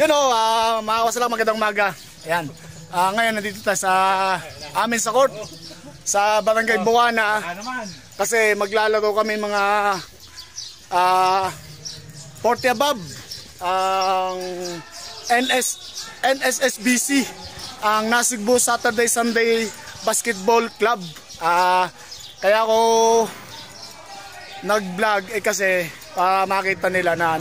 Yun o, mga kawasalang magandang umaga. Ayan. Ngayon nandito tayo sa amin sa court. Sa Barangay Buwana. Kasi maglalaro kami mga 40 above. Ang NSSBC. Ang Nasugbu Saturday Sunday Basketball Club. Kaya ako nag-vlog kasi para makita nila na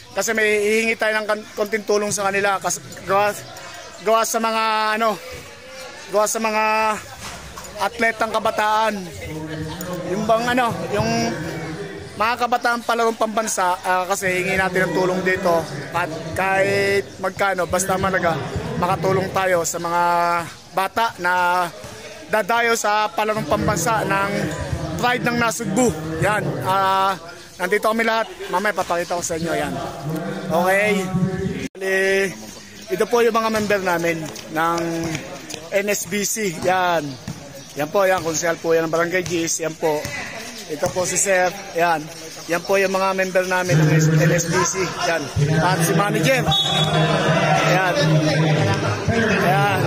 kasi may hihingi tayo ng konting tulong sa kanila kasi gawa sa mga atletang kabataan, yung yung mga kabataan palarong pambansa, kasi hingi natin ng tulong dito at kahit magkano basta makatulong tayo sa mga bata na dadayo sa palarong pambansa ng Pride ng Nasugbu. Yan, nandito kami lahat. Mamaya papakita ko sa inyo yan. Okay. Ito po yung mga member namin ng NSBC. Yan. Yan po, yan. Konsehal po yan ng Barangay Gis. Yan po. Ito po si Sir. Yan. Yan po yung mga member namin ng NSBC. Yan. At si Manager. Yan. Yan.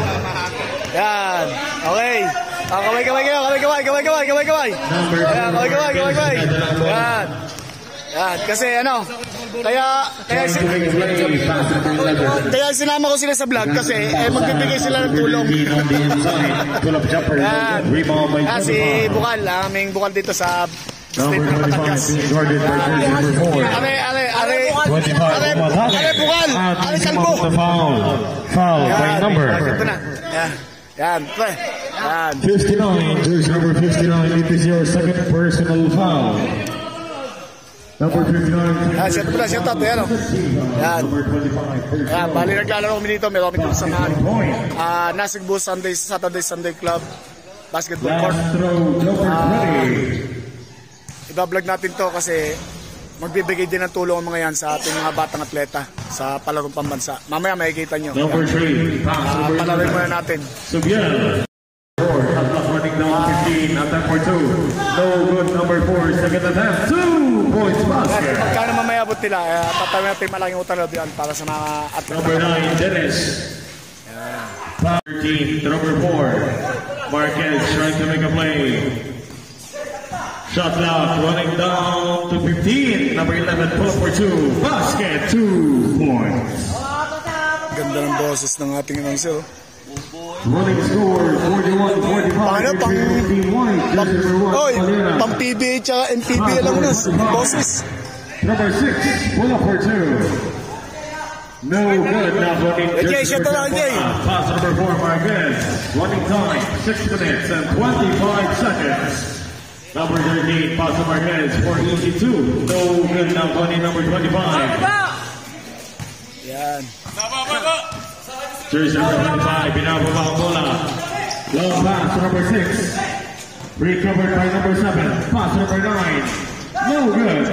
Yan. Okay. Kaway. Ayan, kaway. Yan. Yan, kasi kaya sinama ko sila sa vlog kasi magbibigay sila ng tulong. Yan. Si Bukal, aming Bukal dito sa State ng Batangas. Are Bukal, are Salbo. Foul by number. Yan. 59, jersey number 59, it is your second personal foul. Number 59. Shout out. Yan. Yan, bali naglalaro kami dito. Meron kami samahan. Nasugbu Saturday Sunday Club Basketball Court. Iba-vlog natin to kasi magbibigay din ng tulong ang mga yan sa ating mga batang atleta sa palarong pambansa. Mamaya makikita nyo. Number 3. Palarin muna natin. Running down 15, attempt for 2. No good, number 4, second attempt, 2 points basket. Pagkano mamaya abot nila, tatawin natin malaking utalo diyan para sa mga atleta. Number 9, Dennis. 13, number 4, Marquez trying to make a play. Shot clock running down to 15, number 11, pull up for 2, basket, 2 points. Ganda ng boses ng ating announcer. Running score 41-45. Pang PBA tsaka NPBA lang nun, boses. Number 6, pull up for 2. No good, now running jersey number 4. Pass number 4, Marquez. Running time, 6 minutes and 25 seconds. Number 13, pass to Marquez for easy 2. No good, now running number 25. Yan. Jersey number 25, binababa ang bola. Long pass to number 6. Recovered by number 7. Pass number 9. No good.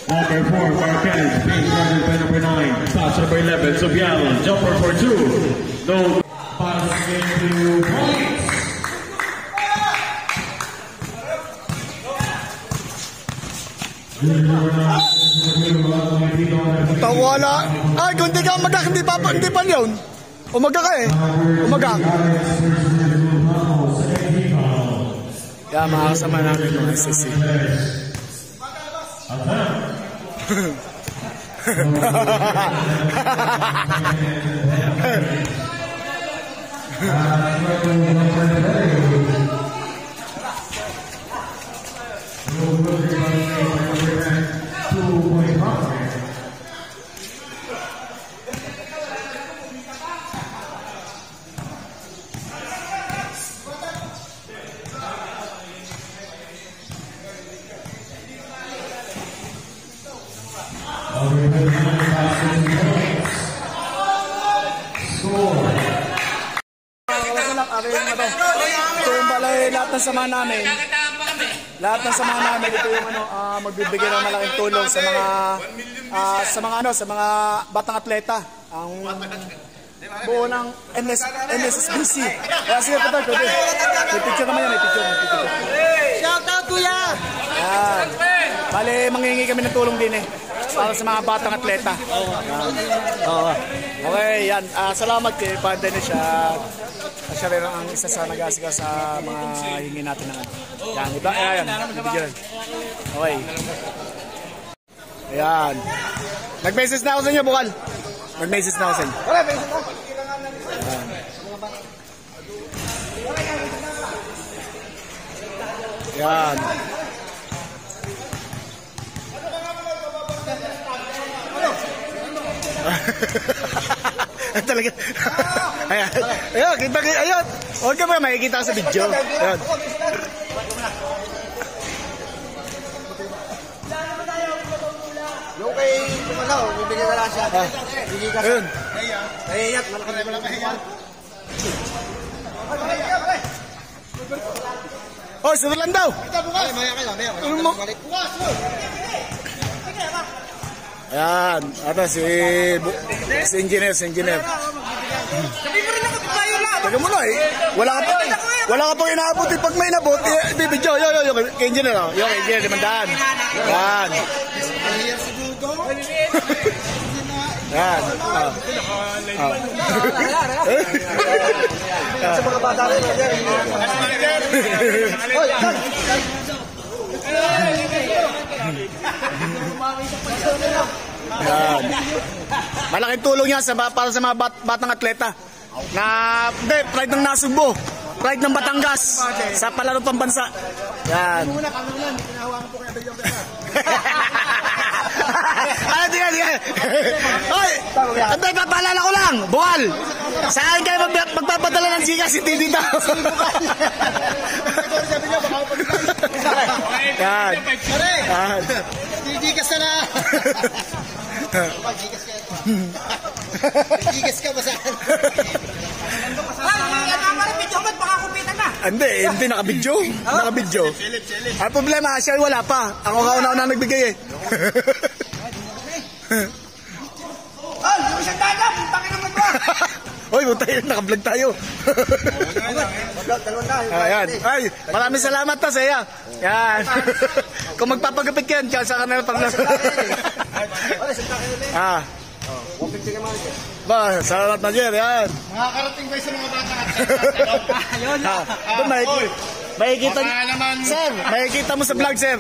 Number 4, Marquez, being guarded by number 9. Pass number 11, Subial, jumper for 2. No pass into points. Tawala. Ay, kung hindi ka umagak, hindi pa yun. Umaga ka eh. Umaga. Yan, mga kasama namin mga SSC. Ito yung balay, lahat ng sama namin. Lahat ng sama namin, ito yung magbibigay ng malaking tulong sa mga batang atleta. Ang buo ng NSSBC. Kaya sige po tayo, may picture naman yan, may picture. Shout out kuya! Yan. Bale, manghingi kami ng tulong din eh. para sa mga batang atleta. Oo. Okay, yan. Salamat kay Panda na siya. Siya rin ang isa sa nag-aasika sa mga hingi natin ng ano. Yan, iba. Ayan, bibigyan. Okay. Ayan. Nag-message na ako sa inyo, Bukal. Nag-message na ako sa inyo. Wala, message na. Ayan. Yan. Talaga. Ayan. Ayan, kita kayo. Ayan. Huwag ka ba makikita sa video. Ayan. Yung kay Kumalaw, bibigyan na lang siya. Bigyan ka siya. Ayun. Nahihiyat, malaki na lang kahiyan. Oh, sunod lang daw. Ay, maya kayo, maya. Ano mo? Ayan. Ata si engineer. Sabi mo rin ako, tayo lang. Taga mo na eh. Wala ka pang inaabot eh. Pag may inabot, bibidyo. Yo, kay engineer oh. Yo, kay engineer, limandaan. Yan. Yan. Sa mga bata rin. Oy, Yan. Malaking tulong yan para sa mga batang atleta. Pride ng Nasugbo. Pride ng Batangas sa palarong pambansa. Yan. Di ka. Hoy, antay, papaalala ko lang. Bukal. Saan kayo magpapadala ng sigas si Titi daw? Yan. Yan. Gigas na. Gigas ka ba saan? Ay, naman video ba't pakakupitan na? Hindi nakabidyo. Nakabidyo. Ang problema, siya ay wala pa. Ako kauna-una nagbigay eh. Ay, yung isang daga, puntakin naman ba? Hoy, naka-vlog tayo. Ayan. Ay, maraming salamat ta sa iya. Yan. Kung magpapagapit yan, sa kanila pag ba, salamat na Jer, yan. Makakarating ba sa mga bata? Ayun na. Makikita, sir, makikita mo sa vlog, sir.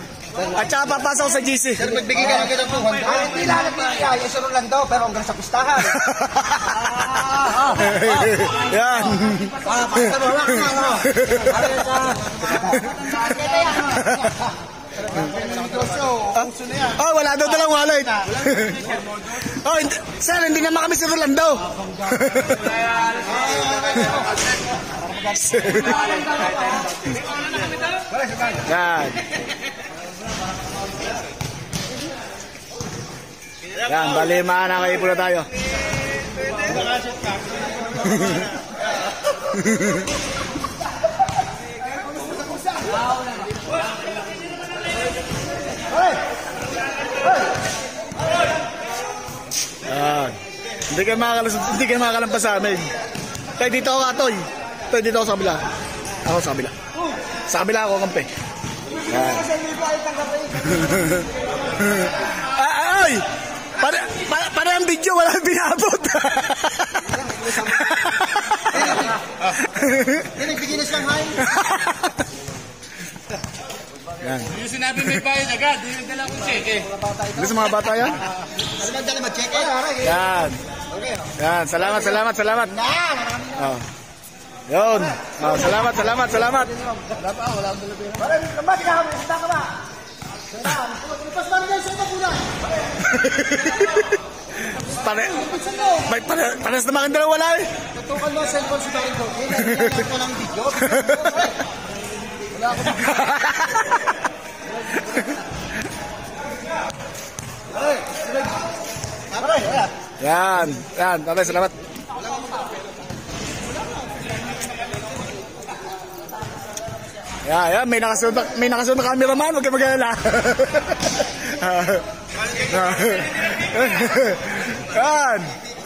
At saka papasok sa GC. Sir, magbigay ka lang ng 200. Hindi lang nagbigay. Isa lang daw, pero hanggang sa pistahan. Yan. Oh, wala daw dalang wallet. Oh, sir, hindi naman kami sa Rolando. Yan. Yan, bali maanakaipon na tayo. Yan. Hindi kayo makakalampas sa amin. Tayo dito ako katoy. Tayo dito ako sa kabila. Ako sa kabila. Sa kabila ako kampe. Yan. Ay! Para ang video, wala binabot. Nagbigay na siyang high. Yan. Yung sinabi may bayad agad, yung nagdala kong cheque. Gusto mga bata yan? Ano magdala mag-check? Yan. Yan. Salamat. Oh. Yun. Oh, salamat. Wala pa, wala akong dala. Parang, lambat ka kami, sita ka ba? Lupas ba rin sa ito Pares naman ang dalawa wala eh. Tutukan mo ang cellphone si Barry Dog. Kailangan ko lang video. Wala ako Yan. Tatay, salamat. Yan. May nakasunod na cameraman. Huwag kayo mag-alala. Yan.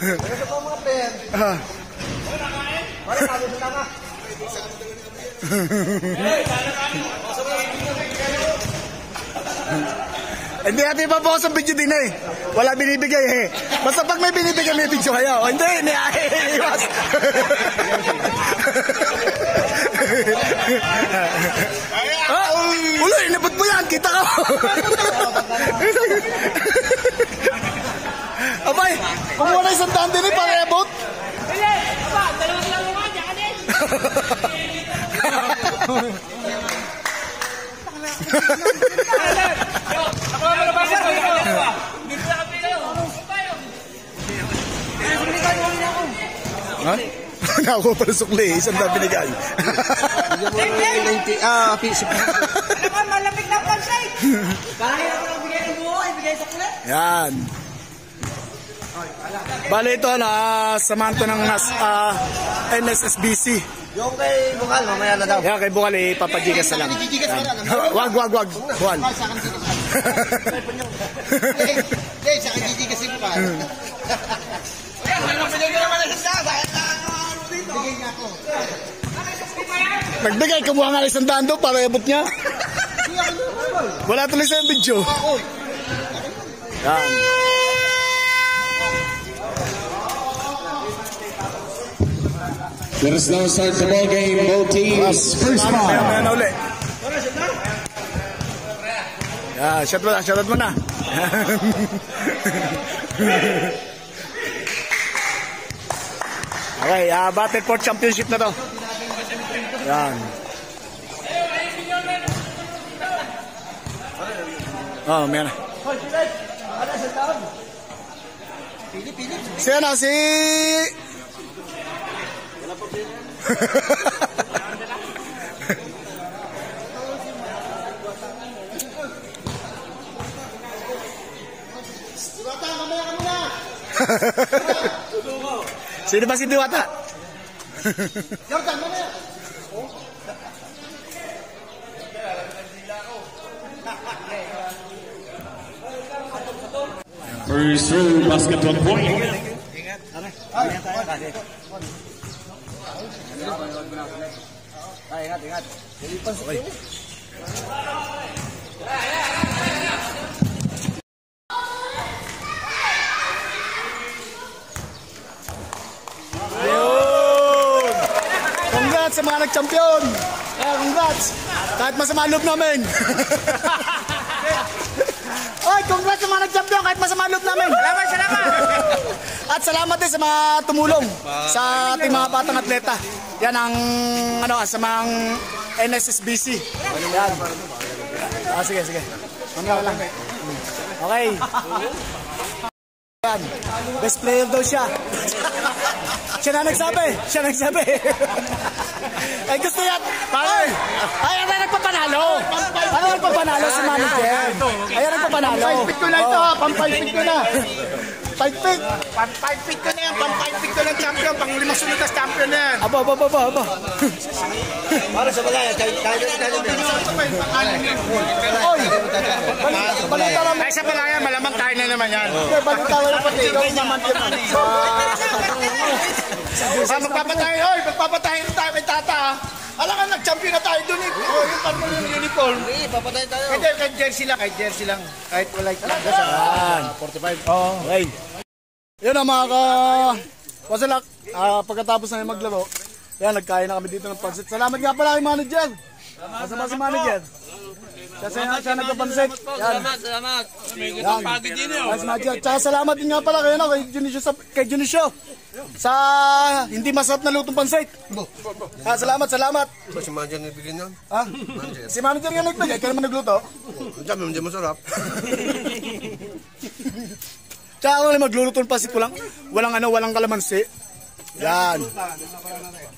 Ito po mga pen. Wala, sabi sa tama. Hindi natin ipapokus ang video din eh. Wala binibigay eh. Basta pag may binibigay, may video kayo. O hindi, iwas. Ulo, inabot mo yan. Kita ka. Abay, kumuha na isang daan din eh, para i-abot. Hindi, aba, dalawang lang naman, yan eh. Ha? Nakuha pala sukli, isang daan binigay. Alam ka, malamig na pansay. Kaya ako lang bigay ng buo, ibigay sa kulit. Yan. Bale ito samahan to ng NSSBC. Yung kay Bukal, mamaya na daw. Yan kay Bukal ipapagigas na lang. Wag. Bukal. Hindi, sa akin gigigas si Bukal. Nagbigay, kumuha nga isang daan doon para iabot niya. Wala tuloy sa video. Yan. Let us now start the ball game. Both teams first ball. Ayan na uli. Yan, shoutout mo na. Okay, battle for championship na to. Yan. Oh, may na. Si Diwata, mamaya ka muna. Sino ba si Diwata? Jordan, mamaya. First throw, basket 1 point. Ingat. Okay. Ayun! Congrats sa mga nag-champion! Congrats! Kahit masama loob namin! Oy, congrats sa mga nag-champion kahit masama loob namin! Salamat! At salamat din sa mga tumulong sa ating mga batang atleta. Yan ang sa mga NSSBC. Yan. Sige. Mamaya lang. Okay. Yan. Best player daw siya. Siya na nagsabi. Ay gusto yan. Ay, ano nagpapanalo? Ano nagpapanalo si manager? Ay, nagpapanalo. Pampalpit ko na ito. Pampalpit ko na. Pampalpit ko na yan. Pampalpit ko ng champion. Pang 5 sunod na champion na yan. Aba. Para sa bagay, Oy, balita lang. Ay, sa palaya, malamang kain na naman yan. Balita lang pati. Ikaw naman yun. Magpapatayin tayo kay Tata. Alam ka, nag-champion na tayo dun eh. Yung parang yung uniform. Hindi, papatay tayo. Kay jersey lang. Kahit wala yung 45. Okay. Yun ang mga pasalak. Pagkatapos na maglaro, yan, nagkain na kami dito ng pansit. Salamat nga pala kay manager. Kasama si manager. Siya nagpapansit. Salamat. Yan. Nice manager. Tsaka salamat din nga pala kay Junicio. Sa hindi masarap na lutong pansit. Salamat. Si manager nagbigay nun? Si manager nga nagbigay. Kaya naman nagluto. Hindi masarap. Tsaka ako na magluluto ng pansit ko lang. Walang kalamansi. Yan.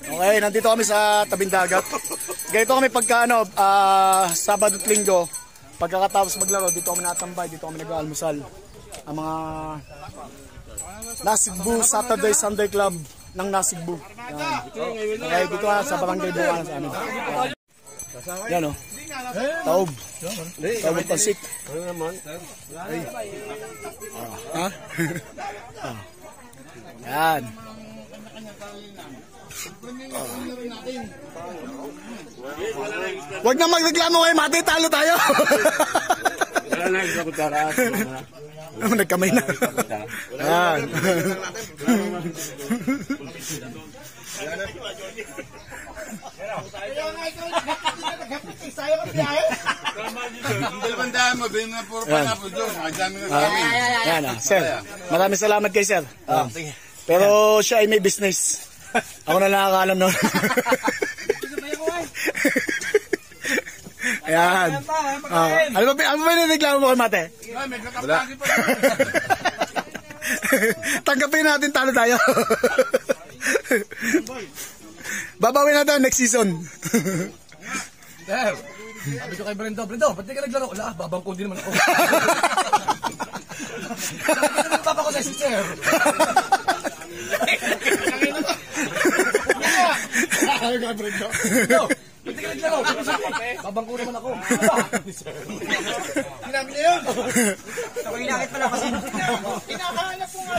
Okay, nandito kami sa tabing dagat. Ganito kami pagka Sabado at Linggo. Pagkatapos maglaro, dito kami natambay, dito kami nag-aalmusal. Ang mga Nasigbu Saturday Sunday Club ng Nasigbu. Yan. Okay, dito sa barangay Buwan sa amin. Yan o. Taob. Taob at pasik. Yan. Huwag na magreklamo kayo, Mati, talo tayo. Nagkamay na. Yan. Yan, sir. Maraming salamat kay sir. Pero siya ay may business. Ako na nakakaalam no. Ayan. Ano ba nireklamo mo kay Mate? Wala. Tanggapin natin, talo tayo. Babawin natin next season. Sabi ko kay Brendo, ba't di ka naglaro? Wala, babangko din naman ako. Papa ko sa sister. Ano ka, Brendo? Ba't di ka naglaro? Babangko naman ako. Sinabi niya yun. Inakit pala kasi. Kinakahanap ko nga.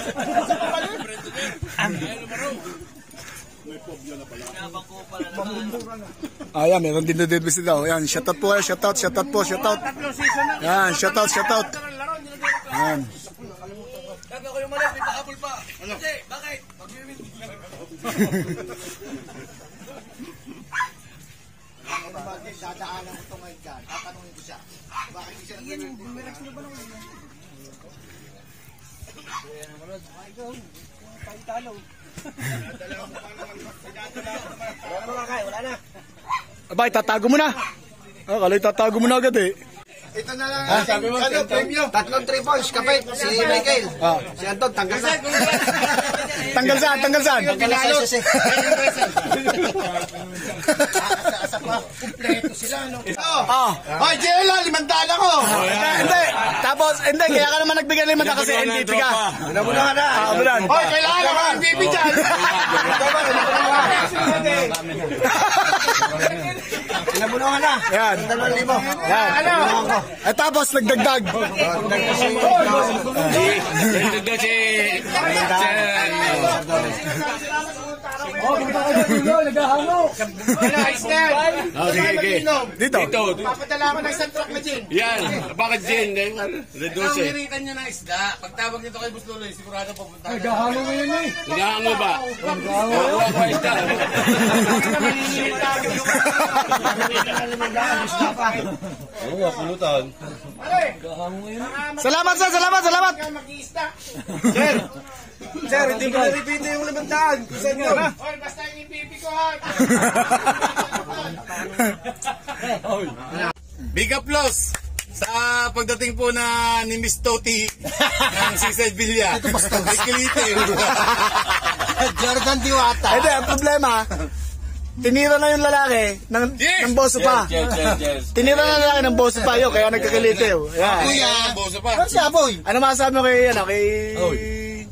Ayan, meron din na debis daw. Ayan, shoutout po. Shoutout. Ayan, shoutout. Ayan. Kaka ko yung mali, may pahabol pa. Hindi, bakit? Dadaanan ko ito ngayon ka. Tatanungin ko siya. Bakit hindi siya Abay, tatago mo na. Kalay tatago mo na agad eh. Ito na lang. Sabi mo, premium. 3 triples, kapit. Si Michael. Si Anton, tanggal na. Tanggal saan? Tanggal sa SSC. Asa pa, kumpleto sila, no? Hoy, JL, 500 ako. Hindi. Tapos, hindi. Kaya ka naman nagbigay ng 500 kasi MVP ka. Nabunahan na. Abulan. Hoy, kailangan ako ng MVP dyan. Nabunahan na. Yan. 2,000. Yan. At tapos, nagdagdag. Sige. Dito. Papadala ako ng isang truck na gin. Yan. Bakit Jen? Reduce. Hiritan nyo ng isda. Pagtawag nito kay Busluloy, sigurado pupunta. Naghahango ngayon eh. Nagahango ba? Oo, ako isda. Salamat, sir. Salamat. Mag-iista. Sir, hindi ko na-repeat yung 500. Saan nyo? Hoy, basta yung MVP ko ha. Big applause sa pagdating po na ni Miss Toti ng Seaside Villa. Ito basta. May kilite. Jordan Diwata. Hindi, ang problema, tinira na yung lalaki ng boso pa. Yes. Tinira na lalaki ng boso pa yun, kaya nagkakilitiw. Yan. Kuya. Boso pa. Ano si Aboy? Ano masasabi mo kay,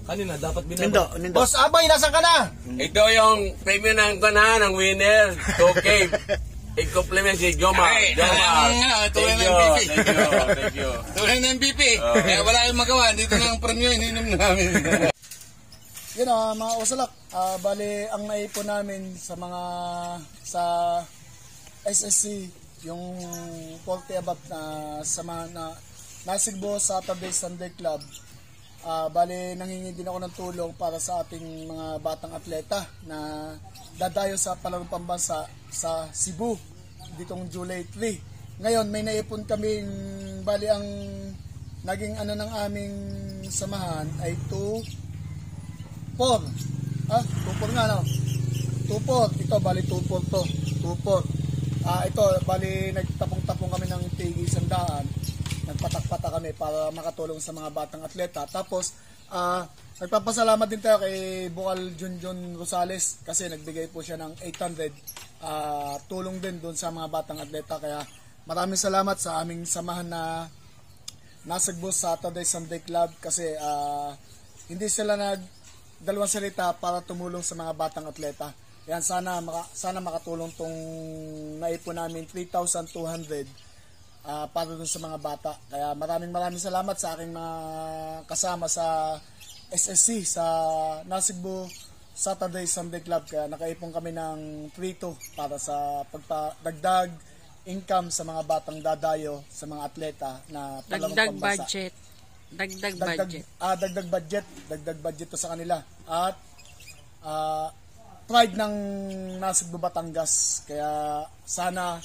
Kanina, dapat Nindo? Boss Aboy, nasan ka na? Ito yung premium ng kanahan ng winner. 2K. I-compliment si Jomar. Ito yung MVP. Thank you. Ito yung MVP. Kaya wala yung magawa. Dito ng premium, ininom namin. Yun mga usalak, bali ang naipon namin sa SSC, yung 40 above na sama na Nasigbo Saturday Sunday Club. Bali nanghingi din ako ng tulong para sa ating mga batang atleta na dadayo sa palarong pambansa sa Cebu ditong July 3. Ngayon may naipon kaming, bali ang naging ng aming samahan ay 2-4. 2-4 nga no. 2-4. Ito bali 2-4 to. 2-4. Ito bali nagtapong-tapong kami ng tigi 100. Nagpatak-patak kami para makatulong sa mga batang atleta. Tapos nagpapasalamat din tayo kay Bukal Junjun Rosales kasi nagbigay po siya ng 800 tulong din doon sa mga batang atleta. Kaya maraming salamat sa aming samahan na Nasigbo Saturday Sunday Club kasi hindi sila dalawang salita para tumulong sa mga batang atleta. Yan, sana makatulong tong naipon namin 3,200 para dun sa mga bata. Kaya maraming salamat sa aking mga kasama sa SSC sa Nasigbo Saturday Sunday Club. Kaya nakaipon kami ng 3-2 para sa pagdagdag income sa mga batang dadayo, sa mga atleta na palarong Dagdag pambansa. budget. Dagdag budget. Dagdag budget to sa kanila. At pride ng Nasugbu Batangas. Kaya sana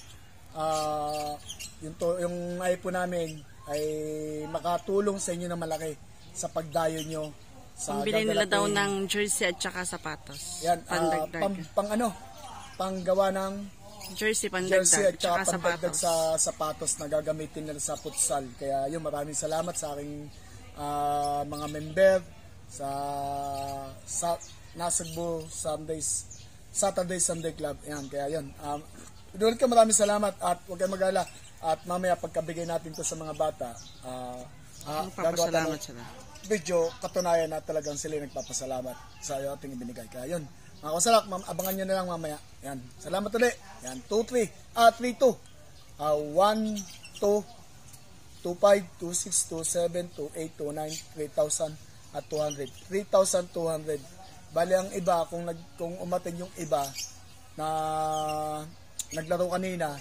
yung naipon namin ay makatulong sa inyo na malaki sa pagdayo nyo. Pambili nila daw ng jersey at saka sapatos. Yan, Pandagdag. panggawa ng Jersey jersey at pandagdag. Tsaka saka pandagdag sapatos. sa sapatos na gagamitin nila sa futsal. Kaya yun, maraming salamat sa aking mga member sa Nasugbu Saturday Club. Yan, kaya yun. Ulit ka, maraming salamat at huwag kayong mag-alala. At mamaya pagkabigay natin to sa mga bata, gagawa tayo Papasalamat sila. video, katunayan na talagang sila nagpapasalamat sa ating ibinigay. Kaya yun, mga kasalak, abangan nyo na lang mamaya. Yan, salamat ulit. Yan, 2-3, 3-2. 1, 2, 2-5, 2-6, 2-7, 2-8, 2-9, 3,000 at 200. 3,200. Bali ang iba, kung umatin yung iba na naglaro kanina,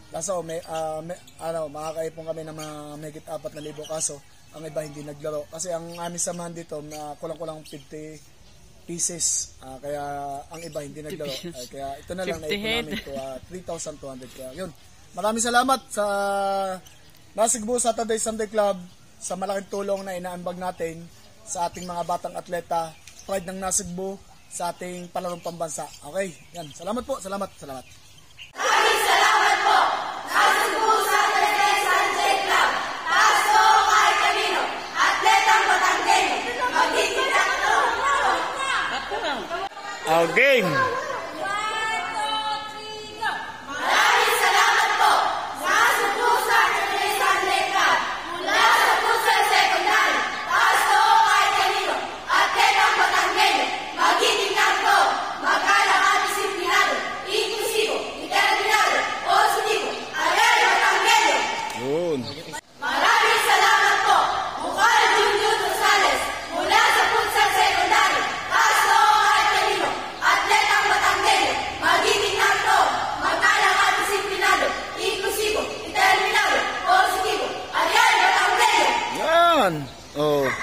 kaso makakaipon kami ng mga mahigit 4,000 kaso ang iba hindi naglaro. Kasi ang aming samahan dito, kulang-kulang 50 pieces. Kaya ang iba hindi naglaro. Kaya ito na lang, naipon namin ito, 3,200. Kaya yun. Maraming salamat sa Nasugbu Saturday Club sa malaking tulong na inaambag natin sa ating mga batang atleta. Pride ng Nasugbu sa ating palarong pambansa. Okay, yan. Salamat po. Salamat. Maraming salamat po. Nasugbu Saturday Club. Taas po kahit kanino. Atletang Batanggenyo. Magiging ako. Game. Maraming salamat po. Nasugbu Saturday Club. Mula sa Pusan Secondary. Taas po kahit kanino. Atletang Batanggenyo. Magiging ako. Magalang at disiplinado. Inklusibo. Determinado. Positibo. Ayan, Batanggenyo. Yun. Maraming salamat po. Mukha Junjun Rosales. Mula sa Pusan Secondary. Taas po kahit kanino. Atletang Batanggenyo. Magiging ako. Magalang at disiplinado. Inklusibo. Determinado. Positibo. Ayan, Batanggenyo. Yan. Oh.